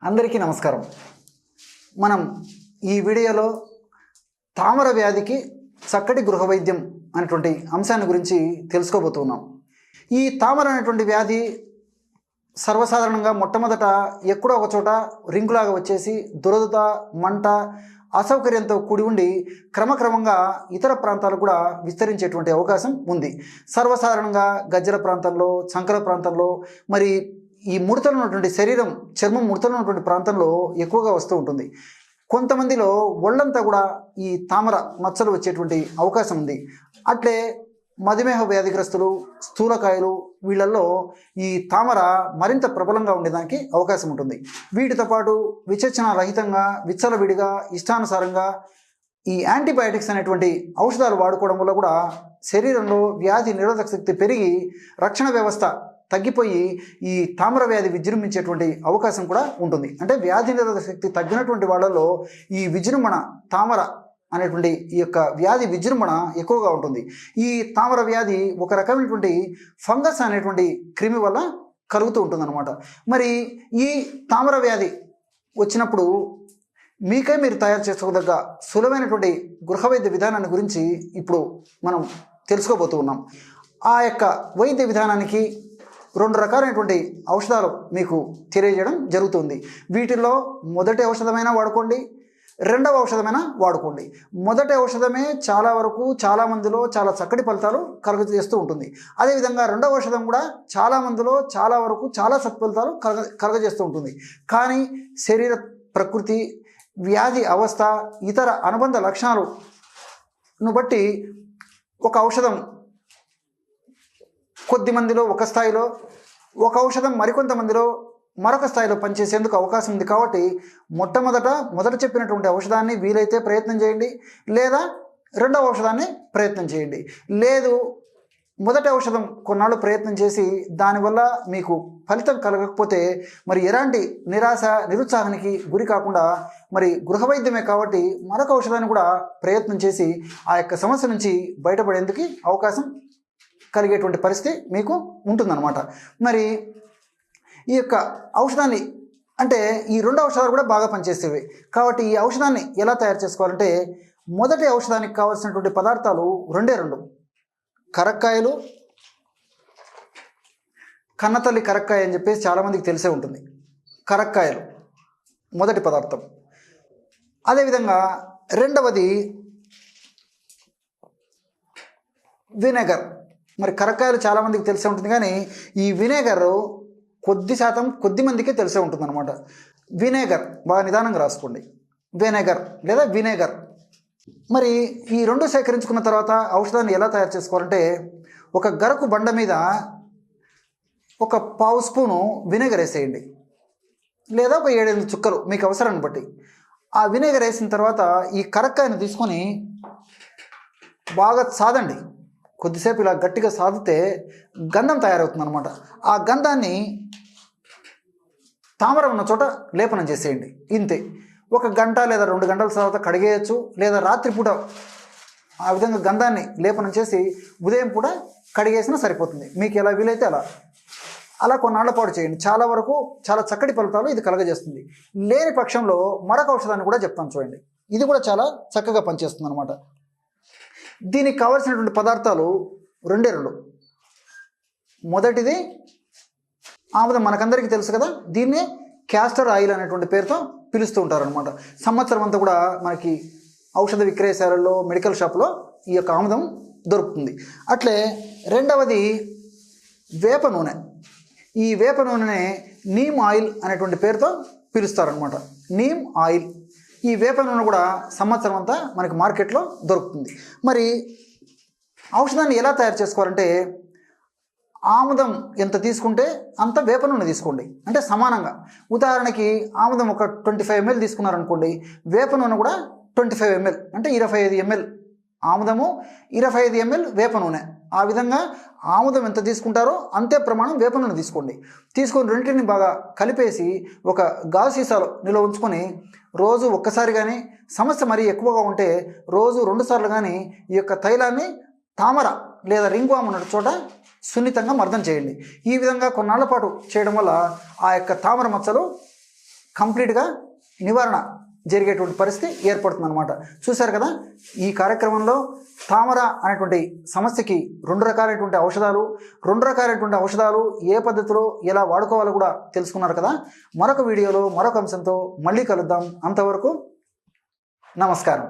అందరికీ నమస్కారం. మనం ఈ వీడియోలో తామర వ్యాధికి చక్కటి గృహ వైద్యం అనేటువంటి అంశాన్ని గురించి తెలుసుకోబోతున్నాం. ఈ తామర అనేటువంటి వ్యాధి సర్వసాధారణంగా మొట్టమొదట ఎక్కడో ఒక చోట రింగులాగా వచ్చేసి దురద, మంట, అసౌకర్యంతో కూడి ఉండి క్రమక్రమంగా ఇతర ప్రాంతాలు కూడా విస్తరించేటువంటి అవకాశం ఉంది. సర్వసాధారణంగా గజ్జల ప్రాంతంలో, చంకల ప్రాంతంలో, మరి ఈ ముడతలు ఉన్నటువంటి శరీరం, చర్మం ముడతలు ఉన్నటువంటి ప్రాంతంలో ఎక్కువగా వస్తూ ఉంటుంది. కొంతమందిలో ఒళ్ళంతా కూడా ఈ తామర మచ్చలు వచ్చేటువంటి అవకాశం ఉంది. అట్లే మధుమేహ వ్యాధిగ్రస్తులు, స్థూలకాయలు, వీళ్ళల్లో ఈ తామర మరింత ప్రబలంగా ఉండేదానికి అవకాశం ఉంటుంది. వీటితో పాటు విచక్షణ రహితంగా, విచ్చలవిడిగా, ఇష్టానుసారంగా ఈ యాంటీబయాటిక్స్ అనేటువంటి ఔషధాలు వాడుకోవడం వల్ల కూడా శరీరంలో వ్యాధి నిరోధక శక్తి పెరిగి రక్షణ వ్యవస్థ తగ్గిపోయి ఈ తామర వ్యాధి విజృంభించేటువంటి అవకాశం కూడా ఉంటుంది. అంటే వ్యాధి నిరోధక శక్తి తగ్గినటువంటి వాళ్ళలో ఈ విజృంభణ, తామర అనేటువంటి ఈ యొక్క వ్యాధి విజృంభణ ఎక్కువగా ఉంటుంది. ఈ తామర వ్యాధి ఒక రకమైనటువంటి ఫంగస్ అనేటువంటి క్రిమి వల్ల కలుగుతూ ఉంటుందన్నమాట. మరి ఈ తామర వ్యాధి వచ్చినప్పుడు మీకే మీరు తయారు చేసుకోదగ్గ సులభమైనటువంటి గృహవైద్య విధానాన్ని గురించి ఇప్పుడు మనం తెలుసుకోబోతూ ఉన్నాం. ఆ యొక్క వైద్య విధానానికి 2 రకాలైనటువంటి ఔషధాలు మీకు తెలియజేయడం జరుగుతుంది. వీటిల్లో మొదటి ఔషధమైనా వాడుకోండి, రెండవ ఔషధమైనా వాడుకోండి. మొదటి ఔషధమే చాలా వరకు చాలా మందిలో చాలా చక్కటి ఫలితాలు కలుగజేస్తూ ఉంటుంది. అదేవిధంగా రెండవ ఔషధం కూడా చాలా మందిలో చాలా వరకు చాలా సత్ఫలితాలు కలుగజేస్తూ ఉంటుంది. కానీ శరీర ప్రకృతి, వ్యాధి అవస్థ, ఇతర అనుబంధ లక్షణాలను బట్టి ఒక ఔషధం కొద్ది మందిలో ఒక స్థాయిలో, ఒక ఔషధం మరికొంతమందిలో మరొక స్థాయిలో పనిచేసేందుకు అవకాశం ఉంది. కాబట్టి మొదట చెప్పినటువంటి ఔషధాన్ని వీలైతే ప్రయత్నం చేయండి, లేదా రెండవ ఔషధాన్ని ప్రయత్నం చేయండి. లేదు, మొదటి ఔషధం కొన్నాళ్ళు ప్రయత్నం చేసి దానివల్ల మీకు ఫలితం కలగకపోతే మరి ఎలాంటి నిరాశ, నిరుత్సాహానికి గురి కాకుండా మరి గృహవైద్యమే కాబట్టి మరొక ఔషధాన్ని కూడా ప్రయత్నం చేసి ఆ యొక్క సమస్య నుంచి బయటపడేందుకు అవకాశం కలిగేటువంటి పరిస్థితి మీకు ఉంటుందన్నమాట. మరి ఈ యొక్క ఔషధాన్ని అంటే ఈ 2 ఔషధాలు కూడా బాగా పనిచేసేవి. కాబట్టి ఈ ఔషధాన్ని ఎలా తయారు చేసుకోవాలంటే మొదటి ఔషధానికి కావాల్సినటువంటి పదార్థాలు 2 కరక్కాయలు, కన్నతల్లి కరక్కాయ అని చెప్పేసి చాలామందికి తెలిసే ఉంటుంది. కరక్కాయలు మొదటి పదార్థం. అదేవిధంగా రెండవది వినెగర్. మరి కరక్కాయలు చాలామందికి తెలిసే ఉంటుంది, కానీ ఈ వినేగర్ కొద్ది మందికే తెలిసే ఉంటుంది అనమాట. వినేగర్ బాగా నిదానంగా రాసుకోండి, వినేగర్ లేదా వినేగర్. మరి ఈ 2 సేకరించుకున్న తర్వాత ఔషధాన్ని ఎలా తయారు చేసుకోవాలంటే ఒక గరకు బండ మీద ఒక 1/2 స్పూను వినేగర్ వేసేయండి, లేదా ఒక 7-8 చుక్కలు మీకు అవసరాన్ని బట్టి. ఆ వినేగర్ వేసిన తర్వాత ఈ కరక్కాయను తీసుకొని బాగా సాదండి. కొద్దిసేపు ఇలా గట్టిగా సాదితే గంధం తయారవుతుంది అనమాట. ఆ గంధాన్ని తామర ఉన్న చోట లేపనం చేసేయండి. ఇంతే. 1 గంట లేదా 2 గంటల తర్వాత కడిగేయచ్చు, లేదా రాత్రిపూట ఆ విధంగా గంధాన్ని లేపనం చేసి ఉదయం పూట కడిగేసినా సరిపోతుంది. మీకు ఎలా వీలైతే అలా కొన్నాళ్ల పాటు చేయండి. చాలా వరకు చాలా చక్కటి ఫలితాలు ఇది కలగజేస్తుంది. లేని పక్షంలో మరొక ఔషధాన్ని కూడా చెప్తాను చూడండి. ఇది కూడా చాలా చక్కగా పనిచేస్తుంది అనమాట. దీనికి కావాల్సినటువంటి పదార్థాలు 2. మొదటిది ఆముదం. మనకందరికీ తెలుసు కదా, దీన్నే క్యాస్టర్ ఆయిల్ అనేటువంటి పేరుతో పిలుస్తూ ఉంటారనమాట. సంవత్సరం అంతా కూడా మనకి ఔషధ విక్రయశాలల్లో, మెడికల్ షాప్లో ఈ యొక్క ఆముదం దొరుకుతుంది. అట్లే రెండవది వేప నూనె. ఈ వేప నూనెనే నీమ్ ఆయిల్ అనేటువంటి పేరుతో పిలుస్తారనమాట. Neem oil. ఈ వేప నూనె కూడా సంవత్సరం అంతా మనకి మార్కెట్లో దొరుకుతుంది. మరి ఔషధాన్ని ఎలా తయారు చేసుకోవాలంటే ఆముదం ఎంత తీసుకుంటే అంత వేప నూనె తీసుకోండి, అంటే సమానంగా. ఉదాహరణకి ఆముదం ఒక 25 ml తీసుకున్నారనుకోండి, వేప నూనె కూడా 25 ml, అంటే 25 ml ఆముదము, 25 ml వేప నూనె. ఆ విధంగా ఆముదం ఎంత తీసుకుంటారో అంతే ప్రమాణం వేప నూనె తీసుకోండి. తీసుకొని రెండింటిని బాగా కలిపేసి ఒక గాజు సీసాలో నిల్వ ఉంచుకొని రోజు ఒక్కసారి కానీ, సమస్య మరీ ఎక్కువగా ఉంటే రోజు 2 సార్లు కానీ ఈ యొక్క తైలాన్ని తామర లేదా రింగ్వామ్ ఉన్న చోట సున్నితంగా మర్దన చేయండి. ఈ విధంగా కొన్నాళ్ల పాటు చేయడం వల్ల ఆ యొక్క తామర మచ్చలు కంప్లీట్గా నివారణ జరిగేటువంటి పరిస్థితి ఏర్పడుతుంది అనమాట. చూశారు కదా, ఈ కార్యక్రమంలో తామర అనేటువంటి సమస్యకి 2 రకాలైనటువంటి ఔషధాలు ఏ పద్ధతిలో ఎలా వాడుకోవాలో కూడా తెలుసుకున్నారు కదా. మరొక వీడియోలో మరొక అంశంతో మళ్ళీ కలుద్దాం. అంతవరకు నమస్కారం.